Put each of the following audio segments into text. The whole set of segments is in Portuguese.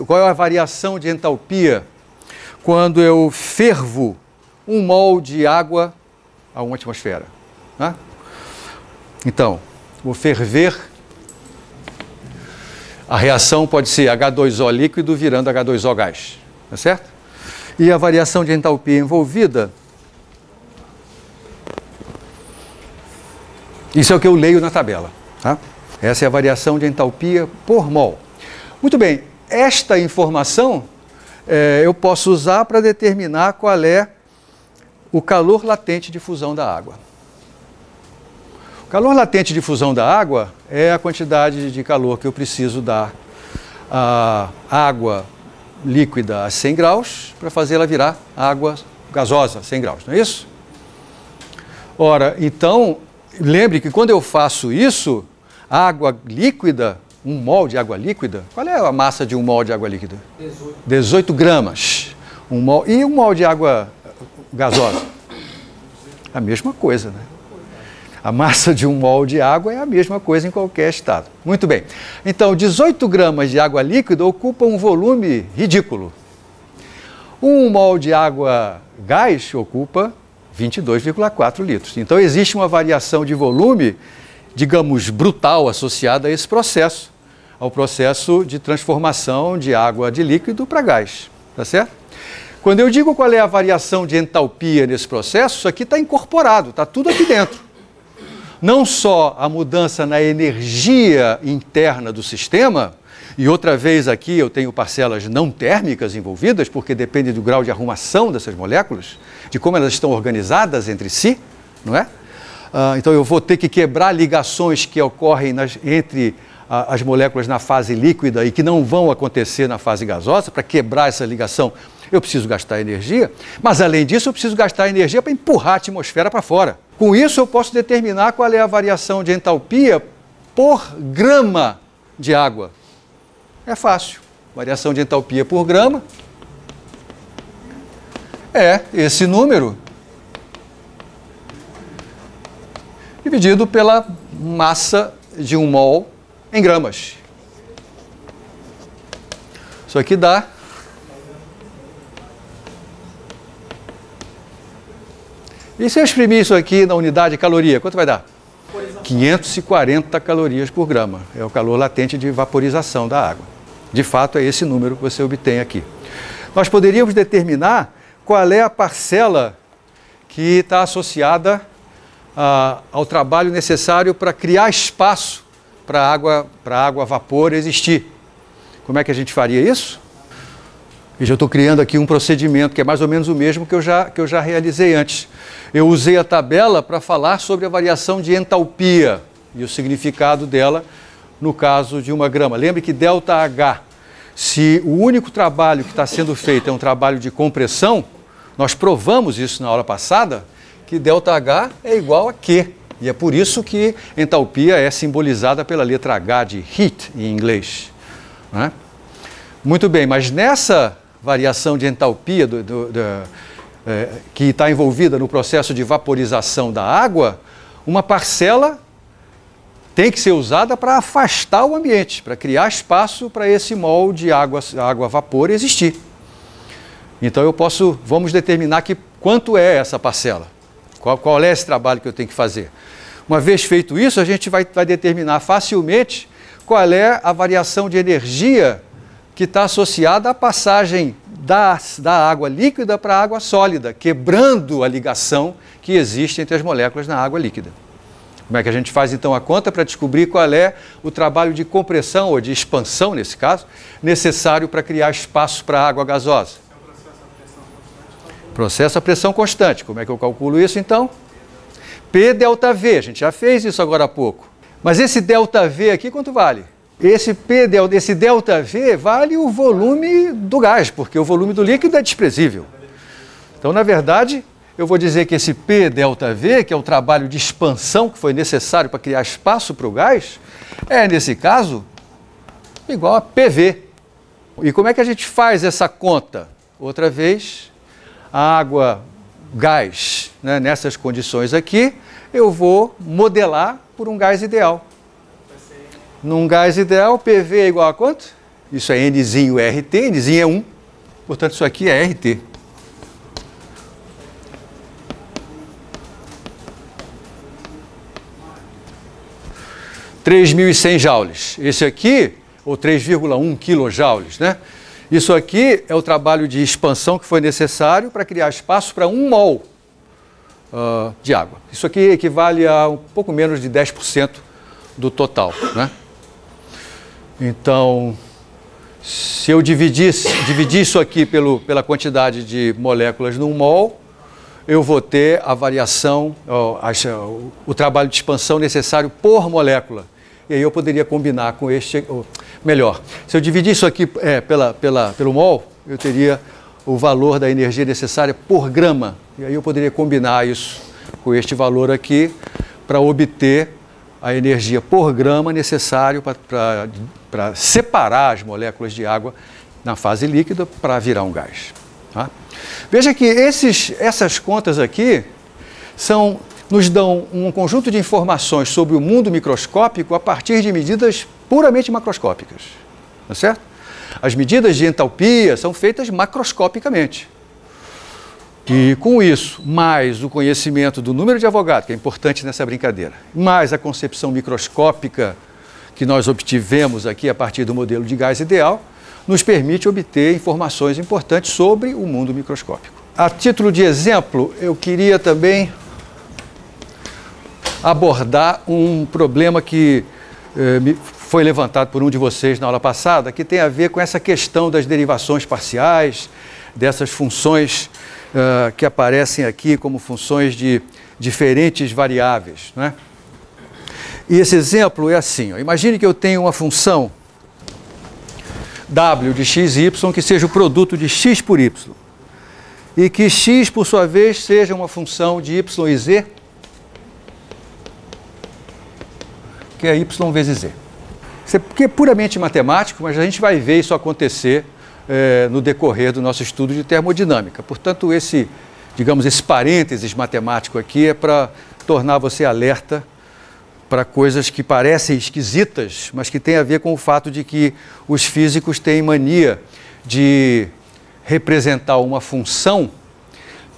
qual é a variação de entalpia quando eu fervo 1 mol de água a 1 atmosfera. Né? Então, vou ferver, a reação pode ser H2O líquido virando H2O gás, tá certo? E a variação de entalpia envolvida, isso é o que eu leio na tabela. Tá? Essa é a variação de entalpia por mol. Muito bem, esta informação eu posso usar para determinar qual é o calor latente de fusão da água. O calor latente de fusão da água é a quantidade de calor que eu preciso dar à água líquida a 100 graus para fazê-la virar água gasosa a 100 graus, não é isso? Ora, então, lembre que quando eu faço isso, água líquida, 1 mol de água líquida, qual é a massa de 1 mol de água líquida? 18 gramas. 1 mol, e 1 mol de água gasosa? A mesma coisa, né? A massa de 1 mol de água é a mesma coisa em qualquer estado. Muito bem. Então, 18 gramas de água líquida ocupa um volume ridículo. 1 mol de água gás ocupa 22,4 litros. Então, existe uma variação de volume, digamos, brutal associada a esse processo, ao processo de transformação de água de líquido para gás. Tá certo? Quando eu digo qual é a variação de entalpia nesse processo, isso aqui está incorporado, está tudo aqui dentro. Não só a mudança na energia interna do sistema, e outra vez aqui eu tenho parcelas não térmicas envolvidas, porque depende do grau de arrumação dessas moléculas, de como elas estão organizadas entre si, não é? Então eu vou ter que quebrar ligações que ocorrem entre as moléculas na fase líquida e que não vão acontecer na fase gasosa. Para quebrar essa ligação, eu preciso gastar energia, mas além disso eu preciso gastar energia para empurrar a atmosfera para fora. Com isso eu posso determinar qual é a variação de entalpia por grama de água. É fácil. Variação de entalpia por grama é esse número dividido pela massa de 1 mol em gramas. Isso aqui dá e se eu exprimir isso aqui na unidade de caloria, quanto vai dar? 540 calorias por grama. É o calor latente de vaporização da água. De fato, é esse número que você obtém aqui. Nós poderíamos determinar qual é a parcela que está associada ao trabalho necessário para criar espaço para a água a vapor existir. Como é que a gente faria isso? Veja, eu estou criando aqui um procedimento que é mais ou menos o mesmo que eu já realizei antes. Eu usei a tabela para falar sobre a variação de entalpia e o significado dela no caso de 1 grama. Lembre que ΔH, se o único trabalho que está sendo feito é um trabalho de compressão, nós provamos isso na aula passada, que ΔH é igual a Q. E é por isso que entalpia é simbolizada pela letra H de heat em inglês. Né? Muito bem, mas nessa variação de entalpia que está envolvida no processo de vaporização da água, uma parcela tem que ser usada para afastar o ambiente, para criar espaço para esse mol de água a vapor existir. Então vamos determinar quanto é essa parcela, qual é esse trabalho que eu tenho que fazer. Uma vez feito isso, a gente vai determinar facilmente qual é a variação de energia que está associada à passagem da água líquida para a água sólida, quebrando a ligação que existe entre as moléculas na água líquida. Como é que a gente faz então a conta para descobrir qual é o trabalho de compressão ou de expansão, nesse caso, necessário para criar espaço para a água gasosa? Processo a pressão constante. Como é que eu calculo isso então? P ΔV, a gente já fez isso agora há pouco. Mas esse ΔV aqui quanto vale? Esse ΔV vale o volume do gás, porque o volume do líquido é desprezível. Então, na verdade, eu vou dizer que esse P ΔV, que é o trabalho de expansão que foi necessário para criar espaço para o gás, é, nesse caso, igual a PV. E como é que a gente faz essa conta? Outra vez, a água, gás, né, nessas condições aqui, eu vou modelar por um gás ideal. Num gás ideal, PV é igual a quanto? isso é Nzinho RT, Nzinho é 1, portanto isso aqui é RT. – 3.100 joules. Esse aqui, ou 3,1 quilojoules, né? Isso aqui é o trabalho de expansão que foi necessário para criar espaço para 1 mol de água. Isso aqui equivale a um pouco menos de 10% do total, né? Então, se eu dividir isso aqui pela quantidade de moléculas num mol, eu vou ter a variação, o trabalho de expansão necessário por molécula. E aí eu poderia combinar com este, melhor, se eu dividir isso aqui pelo mol, eu teria o valor da energia necessária por grama. E aí eu poderia combinar isso com este valor aqui para obter a energia por grama necessário para separar as moléculas de água na fase líquida para virar um gás. Tá? Veja que essas contas aqui nos dão um conjunto de informações sobre o mundo microscópico a partir de medidas puramente macroscópicas. Tá certo? As medidas de entalpia são feitas macroscopicamente. E com isso, mais o conhecimento do número de Avogadro, que é importante nessa brincadeira, mais a concepção microscópica que nós obtivemos aqui a partir do modelo de gás ideal, nos permite obter informações importantes sobre o mundo microscópico. A título de exemplo, eu queria também abordar um problema que foi levantado por um de vocês na aula passada, que tem a ver com essa questão das derivações parciais, dessas funções que aparecem aqui como funções de diferentes variáveis, né? E esse exemplo é assim, ó, imagine que eu tenho uma função w de x e y que seja o produto de x por y, e que x, por sua vez, seja uma função de y e z, que é y vezes z. Isso é puramente matemático, mas a gente vai ver isso acontecer no decorrer do nosso estudo de termodinâmica. Portanto, esse parênteses matemático aqui é para tornar você alerta para coisas que parecem esquisitas, mas que têm a ver com o fato de que os físicos têm mania de representar uma função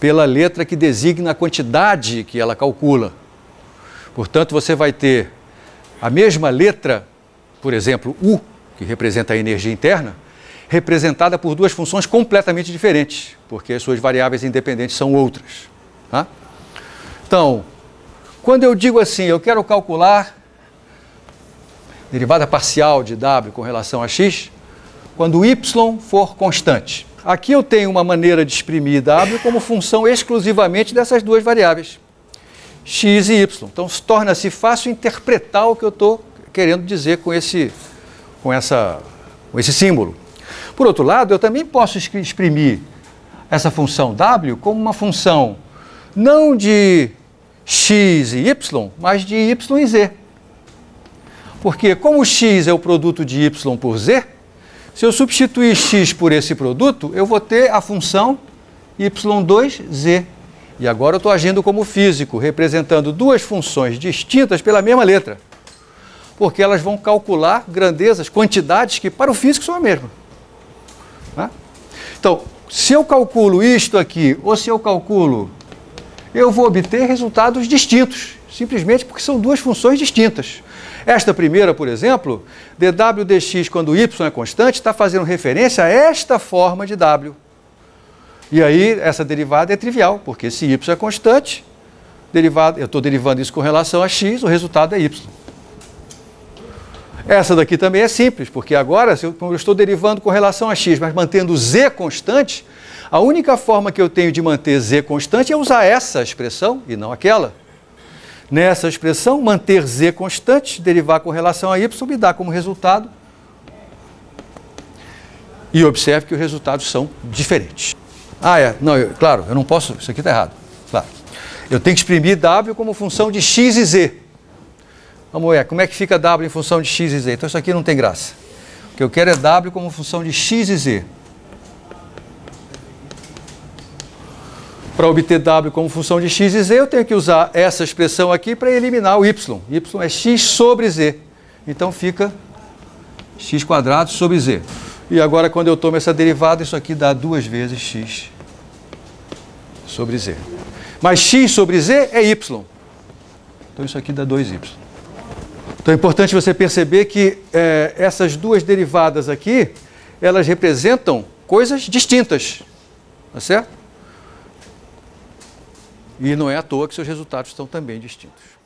pela letra que designa a quantidade que ela calcula. Portanto, você vai ter a mesma letra, por exemplo, U, que representa a energia interna, representada por duas funções completamente diferentes, porque as suas variáveis independentes são outras. Tá? Então, quando eu digo assim, eu quero calcular derivada parcial de W com relação a x, quando y for constante. Aqui eu tenho uma maneira de exprimir W como função exclusivamente dessas duas variáveis, x e y. Então, torna-se fácil interpretar o que eu estou querendo dizer com esse símbolo. Por outro lado, eu também posso exprimir essa função W como uma função não de x e y, mas de y e z. Porque como x é o produto de y por z, se eu substituir x por esse produto, eu vou ter a função y2z. E agora eu estou agindo como físico, representando duas funções distintas pela mesma letra. Porque elas vão calcular grandezas, quantidades que para o físico são a mesma. Tá? Então, se eu calculo isto aqui, ou se eu calculo, eu vou obter resultados distintos, simplesmente porque são duas funções distintas. Esta primeira, por exemplo, dw dx quando y é constante, está fazendo referência a esta forma de w. E aí, essa derivada é trivial, porque se y é constante, eu estou derivando isso com relação a x, o resultado é y. Essa daqui também é simples, porque agora, como eu estou derivando com relação a x, mas mantendo z constante, a única forma que eu tenho de manter z constante é usar essa expressão e não aquela. Nessa expressão, manter z constante, derivar com relação a y, me dá como resultado. E observe que os resultados são diferentes. Claro, eu não posso, isso aqui está errado. Claro. Eu tenho que exprimir w como função de x e z. Vamos ver, como é que fica w em função de x e z? Então isso aqui não tem graça. O que eu quero é w como função de x e z. Para obter w como função de x e z, eu tenho que usar essa expressão aqui para eliminar o y. Y é x sobre z. Então fica x² sobre z. E agora, quando eu tomo essa derivada, isso aqui dá 2 vezes x sobre z. Mas x sobre z é y. Então, isso aqui dá 2y. Então, é importante você perceber que essas duas derivadas aqui, elas representam coisas distintas. Tá certo? E não é à toa que seus resultados estão também distintos.